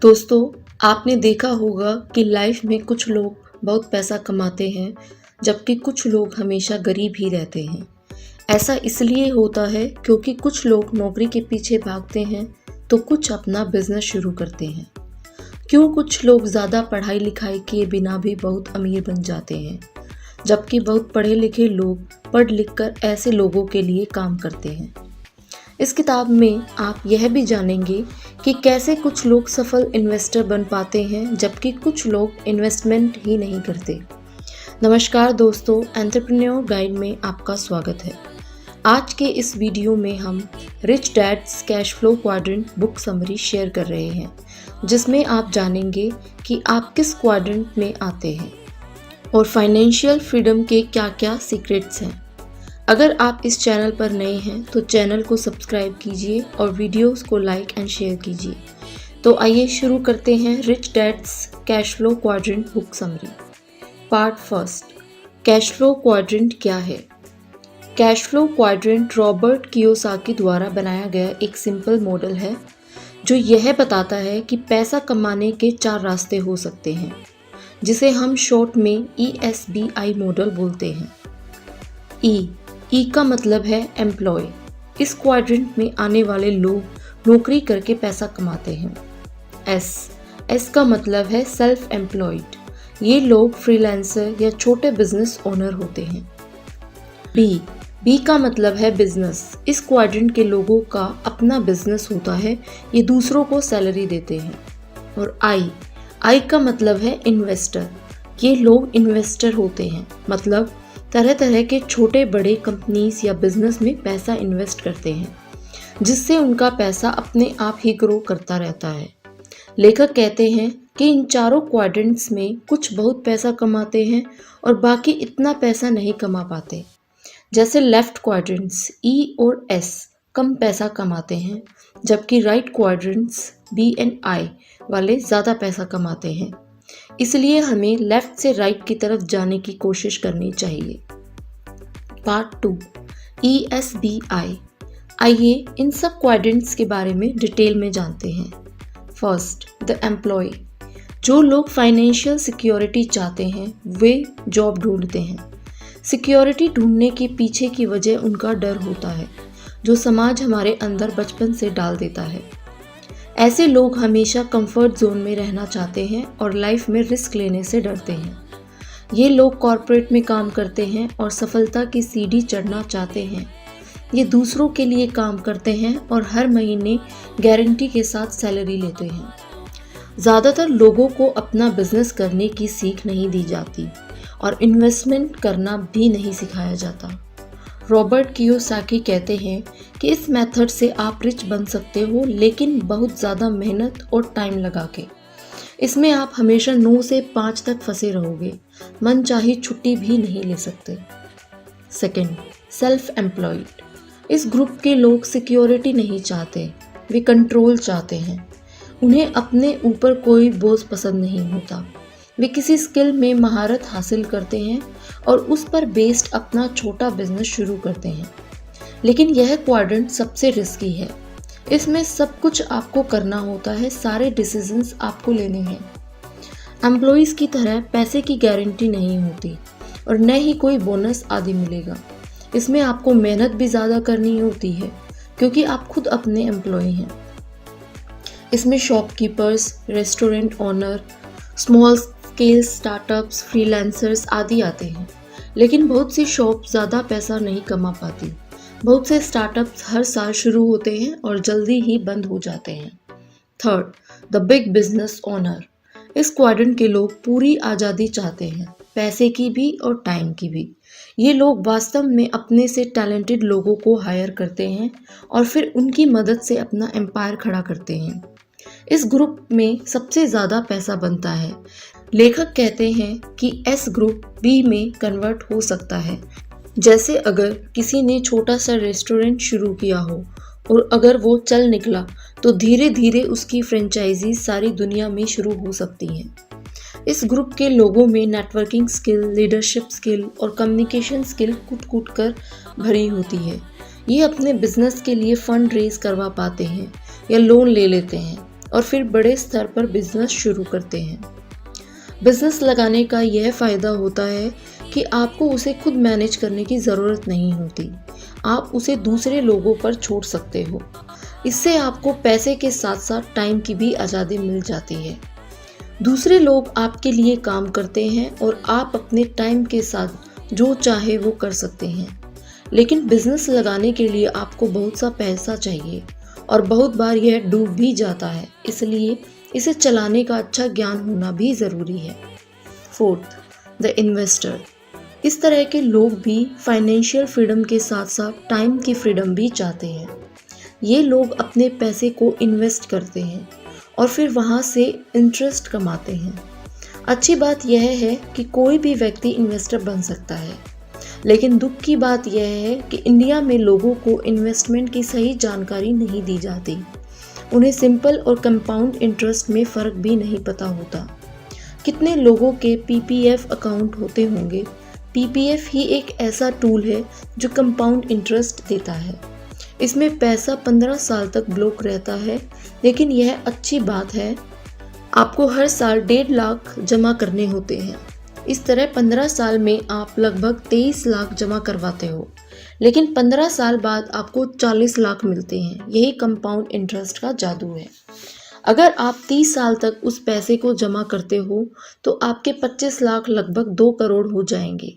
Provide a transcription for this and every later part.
दोस्तों, आपने देखा होगा कि लाइफ में कुछ लोग बहुत पैसा कमाते हैं जबकि कुछ लोग हमेशा गरीब ही रहते हैं। ऐसा इसलिए होता है क्योंकि कुछ लोग नौकरी के पीछे भागते हैं तो कुछ अपना बिजनेस शुरू करते हैं। क्यों कुछ लोग ज़्यादा पढ़ाई लिखाई किए बिना भी बहुत अमीर बन जाते हैं जबकि बहुत पढ़े लिखे लोग पढ़ लिख कर ऐसे लोगों के लिए काम करते हैं। इस किताब में आप यह भी जानेंगे कि कैसे कुछ लोग सफल इन्वेस्टर बन पाते हैं जबकि कुछ लोग इन्वेस्टमेंट ही नहीं करते। नमस्कार दोस्तों, एंटरप्रेन्योर गाइड में आपका स्वागत है। आज के इस वीडियो में हम rich dad's cash flow quadrant book summary share कर रहे हैं, जिसमें आप जानेंगे कि आप किस क्वाड्रेंट में आते हैं और फाइनेंशियल फ्रीडम के क्या क्या सीक्रेट्स हैं। अगर आप इस चैनल पर नए हैं तो चैनल को सब्सक्राइब कीजिए और वीडियोस को लाइक एंड शेयर कीजिए। तो आइए शुरू करते हैं rich dad's cash flow quadrant book summary. Part first, cash flow quadrant क्या है। Cash flow quadrant Robert Kiyosaki द्वारा बनाया गया एक सिंपल मॉडल है जो यह बताता है कि पैसा कमाने के 4 रास्ते हो सकते हैं, जिसे हम शॉर्ट में ESBI मॉडल बोलते हैं। ई का मतलब है एम्प्लॉय। इस क्वाड्रेंट में आने वाले लोग नौकरी करके पैसा कमाते हैं। एस का मतलब है सेल्फ एम्प्लॉयड। ये लोग फ्रीलांसर या छोटे बिजनेस ओनर होते हैं। बी का मतलब है बिजनेस। इस क्वाड्रेंट के लोगों का अपना बिजनेस होता है, ये दूसरों को सैलरी देते हैं। और आई का मतलब है इन्वेस्टर। ये लोग इन्वेस्टर होते हैं, मतलब तरह तरह के छोटे बड़े कंपनीज या बिजनेस में पैसा इन्वेस्ट करते हैं, जिससे उनका पैसा अपने आप ही ग्रो करता रहता है। लेखक कहते हैं कि इन चारों क्वाड्रेंट्स में कुछ बहुत पैसा कमाते हैं और बाकी इतना पैसा नहीं कमा पाते। जैसे लेफ्ट क्वाड्रेंट्स E और S कम पैसा कमाते हैं, जबकि right quadrants B and I वाले ज़्यादा पैसा कमाते हैं। इसलिए हमें लेफ्ट से राइट की तरफ जाने की कोशिश करनी चाहिए। Part 2, ESBI। आइए इन सब क्वाड्रेंट्स के बारे में डिटेल में जानते हैं। First, the employ. जो लोग फाइनेंशियल सिक्योरिटी चाहते हैं वे जॉब ढूंढते हैं। सिक्योरिटी ढूंढने के पीछे की वजह उनका डर होता है, जो समाज हमारे अंदर बचपन से डाल देता है। ऐसे लोग हमेशा कंफर्ट जोन में रहना चाहते हैं और लाइफ में रिस्क लेने से डरते हैं। ये लोग कॉर्पोरेट में काम करते हैं और सफलता की सीढ़ी चढ़ना चाहते हैं। ये दूसरों के लिए काम करते हैं और हर महीने गारंटी के साथ सैलरी लेते हैं। ज़्यादातर लोगों को अपना बिजनेस करने की सीख नहीं दी जाती और इन्वेस्टमेंट करना भी नहीं सिखाया जाता। रॉबर्ट कियोसाकी कहते हैं कि इस मेथड से आप रिच बन सकते हो, लेकिन बहुत ज़्यादा मेहनत और टाइम लगा के। इसमें आप हमेशा 9 से 5 तक फंसे रहोगे, मन चाही छुट्टी भी नहीं ले सकते। Second, self employed. इस ग्रुप के लोग सिक्योरिटी नहीं चाहते, वे कंट्रोल चाहते हैं। उन्हें अपने ऊपर कोई बोझ पसंद नहीं होता। वे किसी स्किल में महारत हासिल करते हैं और उस पर बेस्ड अपना छोटा बिजनेस शुरू करते हैं। लेकिन यह क्वाड्रेंट सबसे रिस्की है। इसमें सब कुछ आपको करना होता है, सारे डिसीजंस आपको लेने हैं। एम्प्लॉइज़ की तरह पैसे की गारंटी नहीं होती और न ही कोई बोनस आदि मिलेगा। इसमें आपको मेहनत भी ज़्यादा करनी होती है क्योंकि आप खुद अपने एम्प्लॉय हैं। इसमें shopkeepers, restaurant owner, small scale startups, freelancers आदि आते हैं। लेकिन बहुत सी शॉप ज़्यादा पैसा नहीं कमा पाती। बहुत से स्टार्टअप्स हर साल शुरू होते हैं और जल्दी ही बंद हो जाते हैं। Third, the big business owner. इस क्वाड्रेंट के लोग पूरी आज़ादी चाहते हैं, पैसे की भी और टाइम की भी। ये लोग वास्तव में अपने से टैलेंटेड लोगों को हायर करते हैं और फिर उनकी मदद से अपना एम्पायर खड़ा करते हैं। इस ग्रुप में सबसे ज़्यादा पैसा बनता है। लेखक कहते हैं कि S ग्रुप B में कन्वर्ट हो सकता है। जैसे अगर किसी ने छोटा सा रेस्टोरेंट शुरू किया हो और अगर वो चल निकला तो धीरे धीरे उसकी फ्रेंचाइजी सारी दुनिया में शुरू हो सकती हैं। इस ग्रुप के लोगों में नेटवर्किंग स्किल, लीडरशिप स्किल और कम्युनिकेशन स्किल कूट कर भरी होती है। ये अपने बिजनेस के लिए फंड रेज करवा पाते हैं या लोन ले लेते हैं और फिर बड़े स्तर पर बिजनेस शुरू करते हैं। बिजनेस लगाने का यह फ़ायदा होता है कि आपको उसे खुद मैनेज करने की ज़रूरत नहीं होती, आप उसे दूसरे लोगों पर छोड़ सकते हो। इससे आपको पैसे के साथ साथ टाइम की भी आज़ादी मिल जाती है। दूसरे लोग आपके लिए काम करते हैं और आप अपने टाइम के साथ जो चाहे वो कर सकते हैं। लेकिन बिजनेस लगाने के लिए आपको बहुत सा पैसा चाहिए और बहुत बार यह डूब भी जाता है, इसलिए इसे चलाने का अच्छा ज्ञान होना भी ज़रूरी है। Fourth, the investor. इस तरह के लोग भी फाइनेंशियल फ्रीडम के साथ साथ टाइम की फ्रीडम भी चाहते हैं। ये लोग अपने पैसे को इन्वेस्ट करते हैं और फिर वहाँ से इंटरेस्ट कमाते हैं। अच्छी बात यह है कि कोई भी व्यक्ति इन्वेस्टर बन सकता है, लेकिन दुख की बात यह है कि इंडिया में लोगों को इन्वेस्टमेंट की सही जानकारी नहीं दी जाती। उन्हें सिंपल और कंपाउंड इंटरेस्ट में फ़र्क भी नहीं पता होता। कितने लोगों के पीपीएफ अकाउंट होते होंगे। पीपीएफ ही एक ऐसा टूल है जो कंपाउंड इंटरेस्ट देता है। इसमें पैसा 15 साल तक ब्लॉक रहता है, लेकिन यह अच्छी बात है, आपको हर साल 1.5 लाख जमा करने होते हैं। इस तरह 15 साल में आप लगभग 23 लाख जमा करवाते हो, लेकिन 15 साल बाद आपको 40 लाख मिलते हैं। यही कंपाउंड इंटरेस्ट का जादू है। अगर आप 30 साल तक उस पैसे को जमा करते हो तो आपके 25 लाख लगभग 2 करोड़ हो जाएंगे।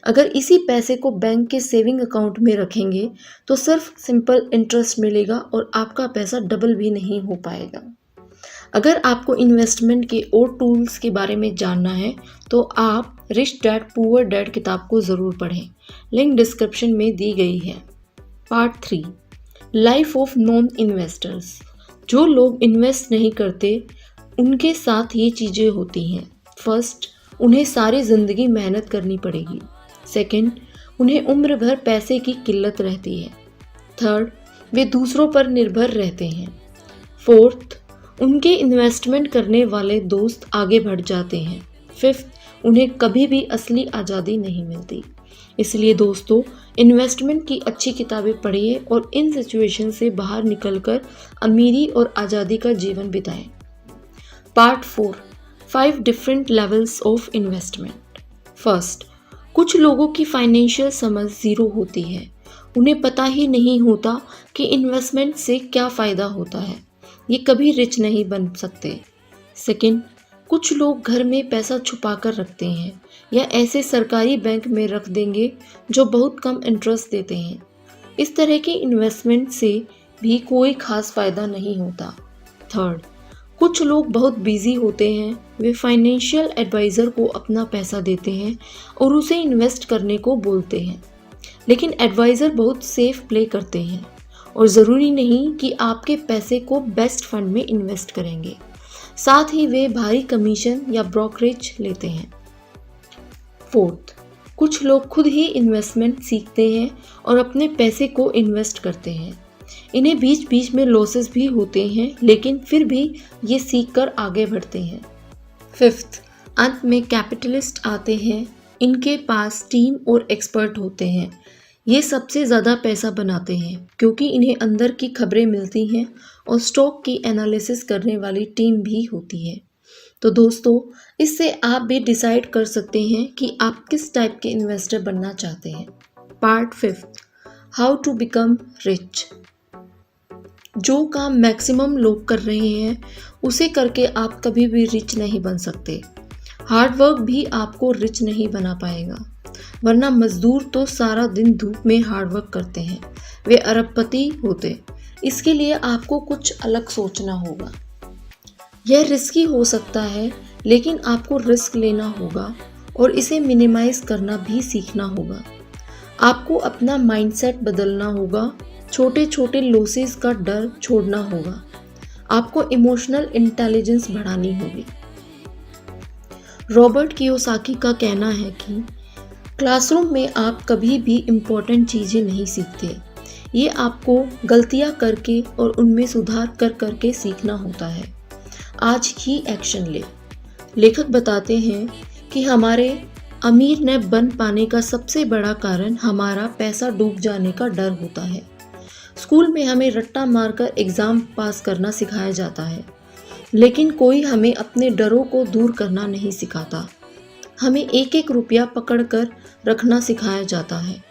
अगर इसी पैसे को बैंक के सेविंग अकाउंट में रखेंगे तो सिर्फ सिंपल इंटरेस्ट मिलेगा और आपका पैसा डबल भी नहीं हो पाएगा। अगर आपको इन्वेस्टमेंट के और टूल्स के बारे में जानना है तो आप रिच डैड पुअर डैड किताब को ज़रूर पढ़ें। लिंक डिस्क्रिप्शन में दी गई है। Part 3, life of non investors. जो लोग इन्वेस्ट नहीं करते उनके साथ ये चीज़ें होती हैं। फर्स्ट, उन्हें सारी ज़िंदगी मेहनत करनी पड़ेगी। सेकंड, उन्हें उम्र भर पैसे की किल्लत रहती है। थर्ड, वे दूसरों पर निर्भर रहते हैं। फोर्थ, उनके इन्वेस्टमेंट करने वाले दोस्त आगे बढ़ जाते हैं। फिफ्थ, उन्हें कभी भी असली आज़ादी नहीं मिलती। इसलिए दोस्तों, इन्वेस्टमेंट की अच्छी किताबें पढ़िए और इन सिचुएशन से बाहर निकलकर अमीरी और आज़ादी का जीवन बिताएं। Part 4, 5 different levels of investment. First, कुछ लोगों की फाइनेंशियल समझ ज़ीरो होती है। उन्हें पता ही नहीं होता कि इन्वेस्टमेंट से क्या फ़ायदा होता है। ये कभी रिच नहीं बन सकते। सेकंड, कुछ लोग घर में पैसा छुपा कर रखते हैं या ऐसे सरकारी बैंक में रख देंगे जो बहुत कम इंटरेस्ट देते हैं। इस तरह के इन्वेस्टमेंट से भी कोई खास फ़ायदा नहीं होता। थर्ड, कुछ लोग बहुत बिजी होते हैं। वे फाइनेंशियल एडवाइज़र को अपना पैसा देते हैं और उसे इन्वेस्ट करने को बोलते हैं, लेकिन एडवाइज़र बहुत सेफ प्ले करते हैं और ज़रूरी नहीं कि आपके पैसे को बेस्ट फंड में इन्वेस्ट करेंगे। साथ ही वे भारी कमीशन या ब्रोकरेज लेते हैं। फोर्थ, कुछ लोग खुद ही इन्वेस्टमेंट सीखते हैं और अपने पैसे को इन्वेस्ट करते हैं। इन्हें बीच बीच में लॉसेस भी होते हैं, लेकिन फिर भी ये सीख कर आगे बढ़ते हैं। फिफ्थ, अंत में कैपिटलिस्ट आते हैं। इनके पास टीम और एक्सपर्ट होते हैं। ये सबसे ज़्यादा पैसा बनाते हैं क्योंकि इन्हें अंदर की खबरें मिलती हैं और स्टॉक की एनालिसिस करने वाली टीम भी होती है। तो दोस्तों, इससे आप भी डिसाइड कर सकते हैं कि आप किस टाइप के इन्वेस्टर बनना चाहते हैं। Part 5, how to become rich. जो काम मैक्सिमम लोग कर रहे हैं उसे करके आप कभी भी रिच नहीं बन सकते। हार्ड वर्क भी आपको रिच नहीं बना पाएगा, वरना मजदूर तो सारा दिन धूप में हार्ड वर्क करते हैं, वे अरबपति होते। इसके लिए आपको कुछ अलग सोचना होगा। यह रिस्की हो सकता है, लेकिन आपको रिस्क लेना होगा और इसे मिनिमाइज करना भी सीखना होगा। आपको अपना माइंडसेट बदलना होगा। छोटे छोटे लॉसेस का डर छोड़ना होगा। आपको इमोशनल इंटेलिजेंस बढ़ानी होगी। रॉबर्ट कियोसाकी का कहना है कि क्लासरूम में आप कभी भी इम्पोर्टेंट चीज़ें नहीं सीखते। ये आपको गलतियाँ करके और उनमें सुधार कर करके सीखना होता है। आज ही एक्शन ले। लेखक बताते हैं कि हमारे अमीर न बन पाने का सबसे बड़ा कारण हमारा पैसा डूब जाने का डर होता है। स्कूल में हमें रट्टा मारकर एग्ज़ाम पास करना सिखाया जाता है, लेकिन कोई हमें अपने डरों को दूर करना नहीं सिखाता। हमें एक एक रुपया पकड़कर रखना सिखाया जाता है।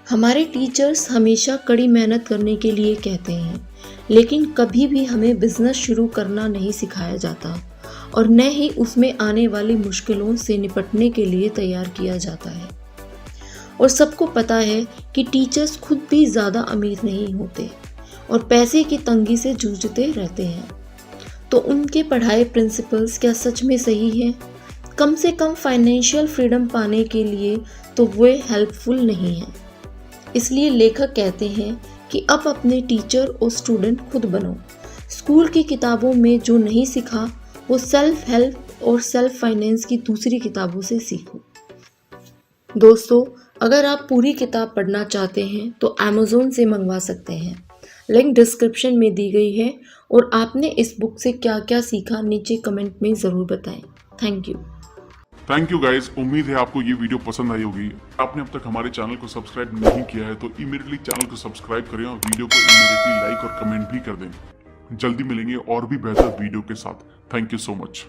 हमारे टीचर्स हमेशा कड़ी मेहनत करने के लिए कहते हैं, लेकिन कभी भी हमें बिजनेस शुरू करना नहीं सिखाया जाता और न ही उसमें आने वाली मुश्किलों से निपटने के लिए तैयार किया जाता है। और सबको पता है कि टीचर्स खुद भी ज़्यादा अमीर नहीं होते और पैसे की तंगी से जूझते रहते हैं। तो उनके पढ़ाए प्रिंसिपल्स क्या सच में सही हैं? कम से कम फाइनेंशियल फ्रीडम पाने के लिए तो वे हेल्पफुल नहीं हैं। इसलिए लेखक कहते हैं कि अब अपने टीचर और स्टूडेंट खुद बनो। स्कूल की किताबों में जो नहीं सीखा वो सेल्फ हेल्प और सेल्फ फाइनेंस की दूसरी किताबों से सीखो। दोस्तों, अगर आप पूरी किताब पढ़ना चाहते हैं तो अमेज़न से मंगवा सकते हैं। लिंक डिस्क्रिप्शन में दी गई है और आपने इस बुक से क्या क्या सीखा नीचे कमेंट में ज़रूर बताएं। Thank you guys. उम्मीद है आपको ये वीडियो पसंद आई होगी। आपने अब तक हमारे चैनल को सब्सक्राइब नहीं किया है तो इमीडिएटली चैनल को सब्सक्राइब करें और वीडियो को इमीडिएटली लाइक और कमेंट भी कर दें। जल्दी मिलेंगे और भी बेहतर वीडियो के साथ। Thank you so much.